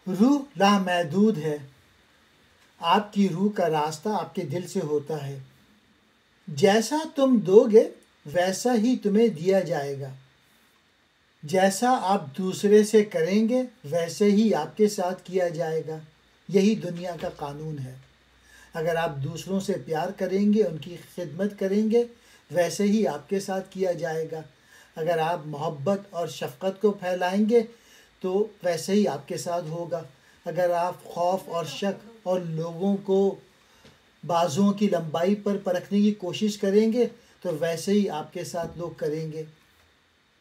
روح لامحدود ہے، آپ کی روح کا راستہ آپ کے دل سے ہوتا ہے۔ جیسا تم دو گے ویسا ہی تمہیں دیا جائے گا، جیسا آپ دوسرے سے کریں گے ویسے ہی آپ کے ساتھ کیا جائے گا۔ یہی دنیا کا قانون ہے۔ اگر آپ دوسروں سے پیار کریں گے، ان کی خدمت کریں گے، ویسے ہی آپ کے ساتھ کیا جائے گا۔ اگر آپ محبت اور شفقت کو پھیلائیں گے تو ویسے ہی آپ کے ساتھ ہوگا۔ اگر آپ خوف اور شک اور لوگوں کو بازوؤں کی لمبائی پر پرکھنے کی کوشش کریں گے تو ویسے ہی آپ کے ساتھ لوگ کریں گے۔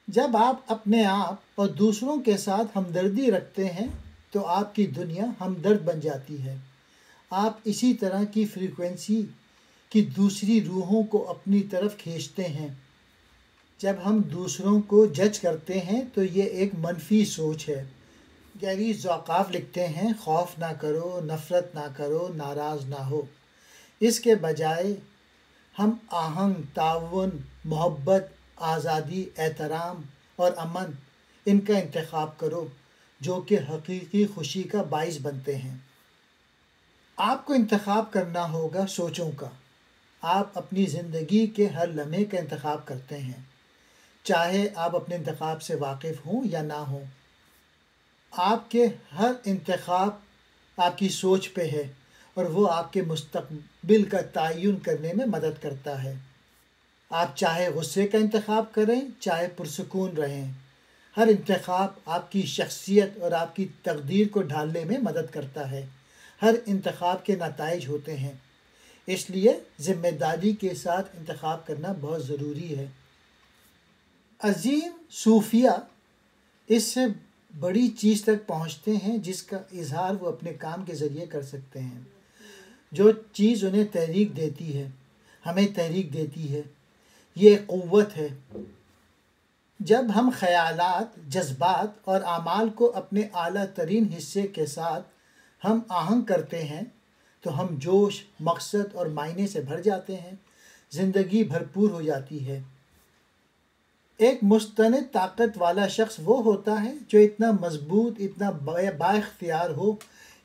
جب آپ اپنے آپ اور دوسروں کے ساتھ ہمدردی رکھتے ہیں تو آپ کی دنیا ہمدرد بن جاتی ہے۔ آپ اسی طرح کی فریکوینسی کی دوسری روحوں کو اپنی طرف کھینچتے ہیں۔ جب ہم دوسروں کو جج کرتے ہیں تو یہ ایک منفی سوچ ہے۔ گیری زوقاف لکھتے ہیں، خوف نہ کرو، نفرت نہ کرو، ناراض نہ ہو۔ اس کے بجائے ہم آہنگ، تعاون، محبت، آزادی، احترام اور امن ان کا انتخاب کرو جو کہ حقیقی خوشی کا باعث بنتے ہیں۔ آپ کو انتخاب کرنا ہوگا سوچوں کا۔ آپ اپنی زندگی کے ہر لمحے کا انتخاب کرتے ہیں، چاہے آپ اپنے انتخاب سے واقف ہوں یا نہ ہوں۔ آپ کے ہر انتخاب آپ کی سوچ پہ ہے اور وہ آپ کے مستقبل کا تعین کرنے میں مدد کرتا ہے۔ آپ چاہے غصے کا انتخاب کریں، چاہے پرسکون رہیں، ہر انتخاب آپ کی شخصیت اور آپ کی تقدیر کو ڈھالنے میں مدد کرتا ہے۔ ہر انتخاب کے نتائج ہوتے ہیں، اس لیے ذمہ داری کے ساتھ انتخاب کرنا بہت ضروری ہے۔ عظیم صوفیہ اس سے بڑی چیز تک پہنچتے ہیں جس کا اظہار وہ اپنے کام کے ذریعے کر سکتے ہیں۔ جو چیز انہیں تحریک دیتی ہے، ہمیں تحریک دیتی ہے، یہ ایک قوت ہے۔ جب ہم خیالات، جذبات اور اعمال کو اپنے اعلیٰ ترین حصے کے ساتھ ہم آہنگ کرتے ہیں تو ہم جوش، مقصد اور معنی سے بھر جاتے ہیں، زندگی بھرپور ہو جاتی ہے۔ ایک مستند طاقت والا شخص وہ ہوتا ہے جو اتنا مضبوط، اتنا با اختیار ہو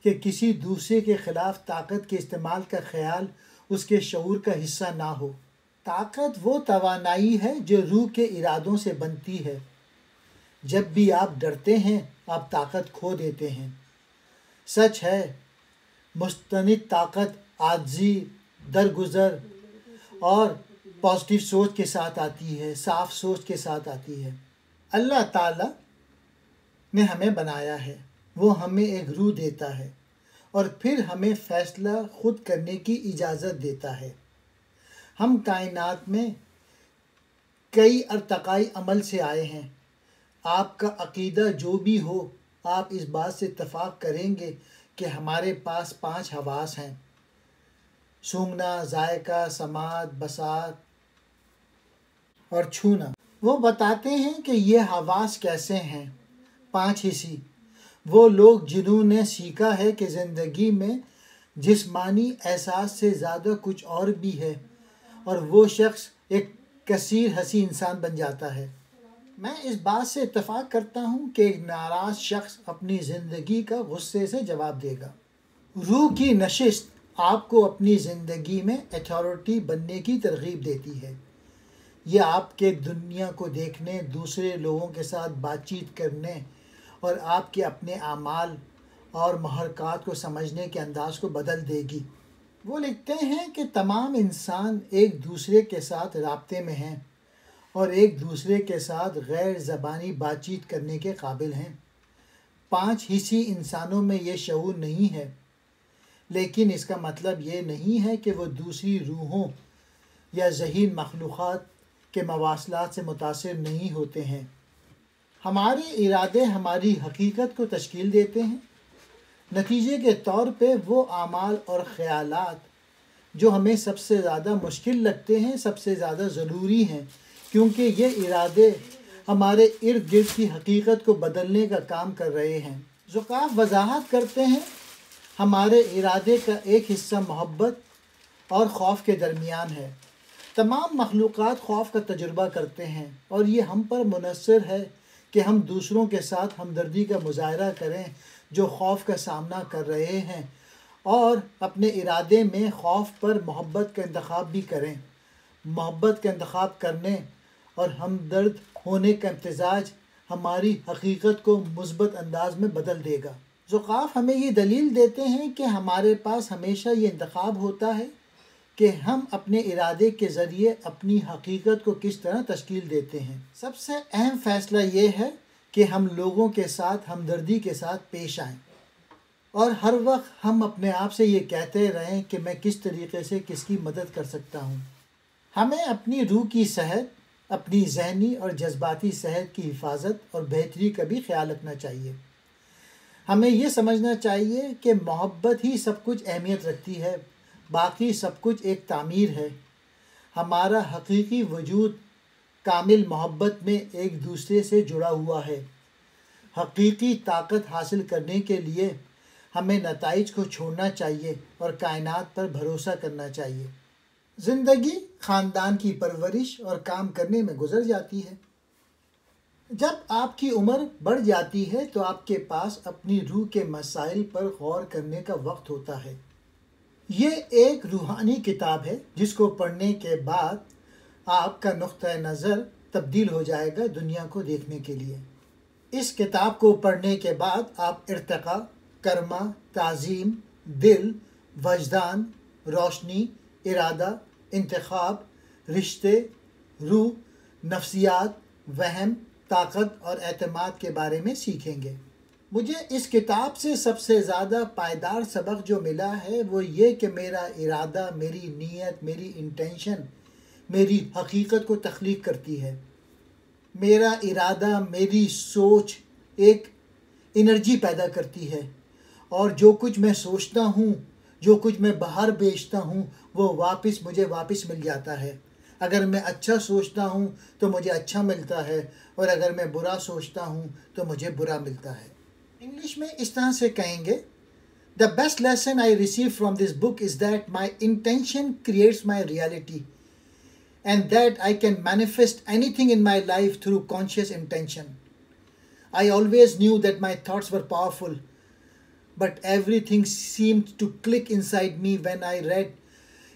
کہ کسی دوسرے کے خلاف طاقت کے استعمال کا خیال اس کے شعور کا حصہ نہ ہو۔ طاقت وہ توانائی ہے جو روح کے ارادوں سے بنتی ہے۔ جب بھی آپ ڈرتے ہیں آپ طاقت کھو دیتے ہیں۔ سچ ہے، مستند طاقت عاجزی، درگزر اور پازیٹیو سوچ کے ساتھ آتی ہے، صاف سوچ کے ساتھ آتی ہے۔ اللہ تعالیٰ نے ہمیں بنایا ہے، وہ ہمیں ایک روح دیتا ہے اور پھر ہمیں فیصلہ خود کرنے کی اجازت دیتا ہے۔ ہم کائنات میں کئی ارتقائی عمل سے آئے ہیں۔ آپ کا عقیدہ جو بھی ہو، آپ اس بات سے اتفاق کریں گے کہ ہمارے پاس 5 حواس ہیں: سونگھنا، ذائقہ، سماعت، بصارت اور چھونا۔ وہ بتاتے ہیں کہ یہ حواس کیسے ہیں۔ 5 حصی وہ لوگ جنہوں نے سیکھا ہے کہ زندگی میں جسمانی احساس سے زیادہ کچھ اور بھی ہے، اور وہ شخص ایک کثیر حسی انسان بن جاتا ہے۔ میں اس بات سے اتفاق کرتا ہوں کہ ایک ناراض شخص اپنی زندگی کا غصے سے جواب دے گا۔ روح کی نشست آپ کو اپنی زندگی میں اتھارٹی بننے کی ترغیب دیتی ہے۔ یہ آپ کے دنیا کو دیکھنے، دوسرے لوگوں کے ساتھ بات چیت کرنے اور آپ کے اپنے اعمال اور محرکات کو سمجھنے کے انداز کو بدل دے گی۔ وہ لکھتے ہیں کہ تمام انسان ایک دوسرے کے ساتھ رابطے میں ہیں اور ایک دوسرے کے ساتھ غیر زبانی بات چیت کرنے کے قابل ہیں۔ 5 حصی انسانوں میں یہ شعور نہیں ہے، لیکن اس کا مطلب یہ نہیں ہے کہ وہ دوسری روحوں یا ذہین مخلوقات کے مواصلات سے متاثر نہیں ہوتے ہیں۔ ہمارے ارادے ہماری حقیقت کو تشکیل دیتے ہیں۔ نتیجے کے طور پہ وہ اعمال اور خیالات جو ہمیں سب سے زیادہ مشکل لگتے ہیں سب سے زیادہ ضروری ہیں، کیونکہ یہ ارادے ہمارے ارد گرد کی حقیقت کو بدلنے کا کام کر رہے ہیں۔ زوقاف وضاحت کرتے ہیں، ہمارے ارادے کا ایک حصہ محبت اور خوف کے درمیان ہے۔ تمام مخلوقات خوف کا تجربہ کرتے ہیں اور یہ ہم پر منحصر ہے کہ کہ ہم دوسروں کے ساتھ ہمدردی کا مظاہرہ کریں جو خوف کا سامنا کر رہے ہیں، اور اپنے ارادے میں خوف پر محبت کا انتخاب بھی کریں۔ محبت کا انتخاب کرنے اور ہمدرد ہونے کا امتزاج ہماری حقیقت کو مثبت انداز میں بدل دے گا۔ زوقاف ہمیں یہ دلیل دیتے ہیں کہ ہمارے پاس ہمیشہ یہ انتخاب ہوتا ہے کہ ہم اپنے ارادے کے ذریعے اپنی حقیقت کو کس طرح تشکیل دیتے ہیں۔ سب سے اہم فیصلہ یہ ہے کہ ہم لوگوں کے ساتھ ہمدردی کے ساتھ پیش آئیں، اور ہر وقت ہم اپنے آپ سے یہ کہتے رہیں کہ میں کس طریقے سے کس کی مدد کر سکتا ہوں۔ ہمیں اپنی روح کی صحت، اپنی ذہنی اور جذباتی صحت کی حفاظت اور بہتری کا بھی خیال رکھنا چاہیے۔ ہمیں یہ سمجھنا چاہیے کہ محبت ہی سب کچھ اہمیت رکھتی ہے، باقی سب کچھ ایک تعمیر ہے۔ ہمارا حقیقی وجود کامل محبت میں ایک دوسرے سے جڑا ہوا ہے۔ حقیقی طاقت حاصل کرنے کے لیے ہمیں نتائج کو چھوڑنا چاہیے اور کائنات پر بھروسہ کرنا چاہیے۔ زندگی خاندان کی پرورش اور کام کرنے میں گزر جاتی ہے۔ جب آپ کی عمر بڑھ جاتی ہے تو آپ کے پاس اپنی روح کے مسائل پر غور کرنے کا وقت ہوتا ہے۔ یہ ایک روحانی کتاب ہے جس کو پڑھنے کے بعد آپ کا نقطۂ نظر تبدیل ہو جائے گا دنیا کو دیکھنے کے لیے۔ اس کتاب کو پڑھنے کے بعد آپ ارتقاء، کرما، تعظیم، دل، وجدان، روشنی، ارادہ، انتخاب، رشتے، روح، نفسیات، وہم، طاقت اور اعتماد کے بارے میں سیکھیں گے۔ مجھے اس کتاب سے سب سے زیادہ پائیدار سبق جو ملا ہے وہ یہ کہ میرا ارادہ، میری نیت، میری انٹینشن میری حقیقت کو تخلیق کرتی ہے۔ میرا ارادہ، میری سوچ ایک انرجی پیدا کرتی ہے، اور جو کچھ میں سوچتا ہوں، جو کچھ میں باہر بھیجتا ہوں وہ مجھے واپس مل جاتا ہے۔ اگر میں اچھا سوچتا ہوں تو مجھے اچھا ملتا ہے، اور اگر میں برا سوچتا ہوں تو مجھے برا ملتا ہے۔ انگلش میں اس طرح سے کہیں گے، The best lesson I received from this book is that my intention creates my reality, and that I can manifest anything in my life through conscious intention. I always knew that my thoughts were powerful, but everything seemed to click inside me when I read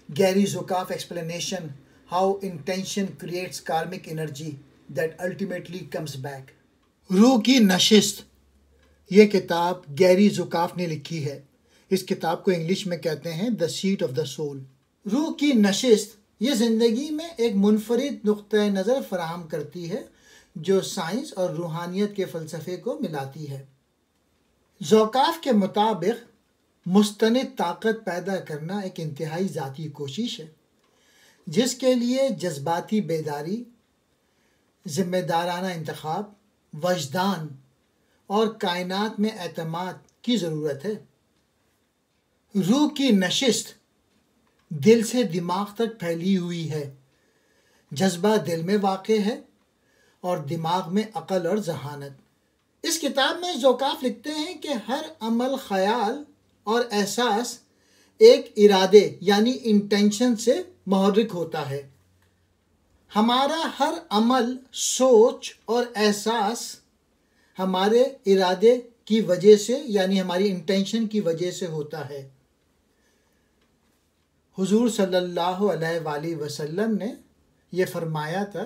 Gary Zukav explanation how intention creates karmic energy that ultimately comes back. روح کی نشست، یہ کتاب گیری زکاف نے لکھی ہے۔ اس کتاب کو انگلش میں کہتے ہیں The Seat of the Soul۔ روح کی نشست یہ زندگی میں ایک منفرد نقطۂ نظر فراہم کرتی ہے جو سائنس اور روحانیت کے فلسفے کو ملاتی ہے۔ زوکاف کے مطابق مستند طاقت پیدا کرنا ایک انتہائی ذاتی کوشش ہے جس کے لیے جذباتی بیداری، ذمہ دارانہ انتخاب، وجدان اور کائنات میں اعتماد کی ضرورت ہے۔ روح کی نشست دل سے دماغ تک پھیلی ہوئی ہے۔ جذبہ دل میں واقع ہے اور دماغ میں عقل اور ذہانت۔ اس کتاب میں زوکاف لکھتے ہیں کہ ہر عمل، خیال اور احساس ایک ارادے یعنی انٹینشن سے محرک ہوتا ہے۔ ہمارا ہر عمل، سوچ اور احساس ہمارے ارادے کی وجہ سے یعنی ہماری انٹینشن کی وجہ سے ہوتا ہے۔ حضور صلی اللہ علیہ وآلہ وسلم نے یہ فرمایا تھا،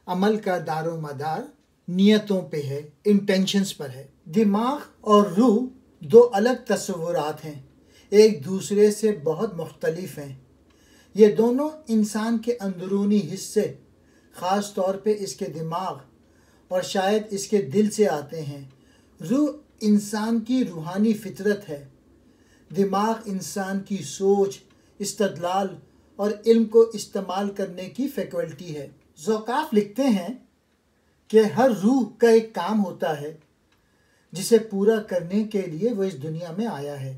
عمل کا دار و مدار نیتوں پہ ہے، انٹینشنز پر ہے۔ دماغ اور روح دو الگ تصورات ہیں، ایک دوسرے سے بہت مختلف ہیں۔ یہ دونوں انسان کے اندرونی حصے، خاص طور پہ اس کے دماغ اور شاید اس کے دل سے آتے ہیں۔ روح انسان کی روحانی فطرت ہے، دماغ انسان کی سوچ، استدلال اور علم کو استعمال کرنے کی فیکلٹی ہے۔ زوکاف لکھتے ہیں کہ ہر روح کا ایک کام ہوتا ہے جسے پورا کرنے کے لیے وہ اس دنیا میں آیا ہے۔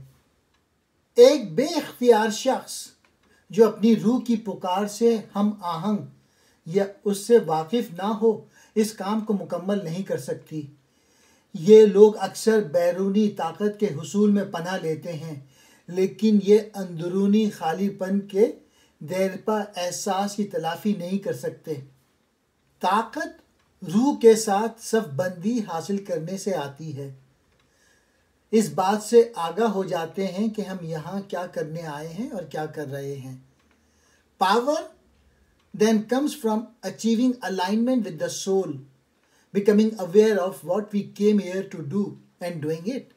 ایک بے اختیار شخص جو اپنی روح کی پکار سے ہم آہنگ یا اس سے واقف نہ ہو اس کام کو مکمل نہیں کر سکتی۔ یہ لوگ اکثر بیرونی طاقت کے حصول میں پناہ لیتے ہیں، لیکن یہ اندرونی خالی پن کے دیرپا احساس کی تلافی نہیں کر سکتے۔ طاقت روح کے ساتھ صف بندی حاصل کرنے سے آتی ہے. اس بات سے آگاہ ہو جاتے ہیں کہ ہم یہاں کیا کرنے آئے ہیں اور کیا کر رہے ہیں. Power then comes from achieving alignment with the soul, becoming aware of what we came here to do and doing it.